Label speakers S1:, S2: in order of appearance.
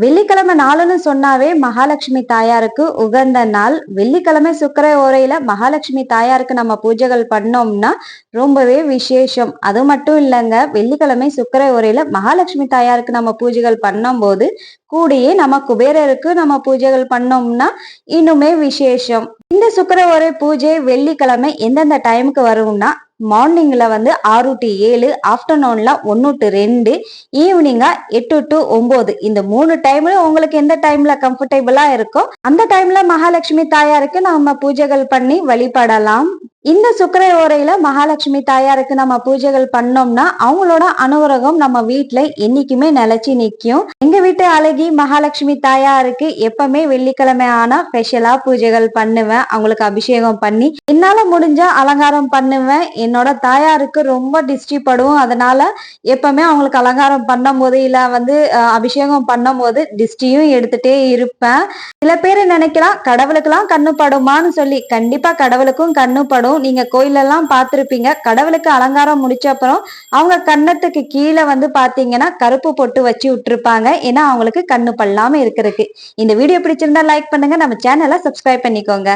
S1: வெள்ளிக்கிழமை நாளுன்னு சொன்னாவே மகாலட்சுமி தாயாருக்கு உகந்த நாள். வெள்ளிக்கிழமை சுக்கிர ஓரையில மகாலட்சுமி தாயாருக்கு நம்ம பூஜைகள் பண்ணோம்னா ரொம்பவே விசேஷம். அது மட்டும் இல்லைங்க, வெள்ளிக்கிழமை சுக்கிர ஓரையில மகாலட்சுமி தாயாருக்கு நம்ம பூஜைகள் பண்ணும்போது கூடியே நம்ம குபேரருக்கு நம்ம பூஜைகள் பண்ணோம்னா இன்னுமே விசேஷம். இந்த சுக்கிர ஓரை பூஜை வெள்ளிக்கிழமை எந்தெந்த டைமுக்கு வரும்னா, மார்னிங்ல 6 to 7, ஆஃப்டர்நூன்ல 1 to 2, ஈவினிங்கா 8 to 9. இந்த 3 டைம்ல உங்களுக்கு எந்த டைம்ல கம்ஃபர்டபுளா இருக்கோ அந்த டைம்ல மகாலட்சுமி தாயாருக்கு நம்ம பூஜைகள் பண்ணி வழிபடலாம். இந்த சுக்கிர ஓரையில மகாலட்சுமி தாயாருக்கு நம்ம பூஜைகள் பண்ணோம்னா அவங்களோட அனுகிரகம் நம்ம வீட்டுல என்னைக்குமே நிலைச்சு நிக்கும். எங்க வீட்டு அழகி மகாலட்சுமி தாயாருக்கு எப்பவுமே வெள்ளிக்கிழமை ஆனா ஸ்பெஷலா பூஜைகள் பண்ணுவேன். அவங்களுக்கு அபிஷேகம் பண்ணி என்னால முடிஞ்ச அலங்காரம் பண்ணுவேன். என்னோட தாயாருக்கு ரொம்ப டிஸ்டி படும். அதனால எப்பவுமே அவங்களுக்கு அலங்காரம் பண்ணும் போது இல்ல அபிஷேகம் பண்ணும் போது டிஸ்டியும் எடுத்துட்டே இருப்பேன். சில பேர் நினைக்கலாம் கடவுளுக்கெல்லாம் கண்ணு படுமான்னு சொல்லி. கண்டிப்பா கடவுளுக்கும் கண்ணு படும். நீங்க கோயிலெல்லாம் பார்த்திருப்பீங்க. கடவுளுக்கு அலங்காரம் முடிச்ச அப்புறம் அவங்க கன்னத்துக்கு கீழே பாத்தீங்கன்னா கருப்பு பொட்டு வச்சு விட்டுருப்பாங்க. ஏன்னா அவங்களுக்கு கண்ணு பல்லாம இருக்கிறதுக்கு. இந்த வீடியோ பிடிச்சிருந்தா லைக் பண்ணுங்க, நம்ம சேனலை சப்ஸ்கிரைப் பண்ணிக்கோங்க.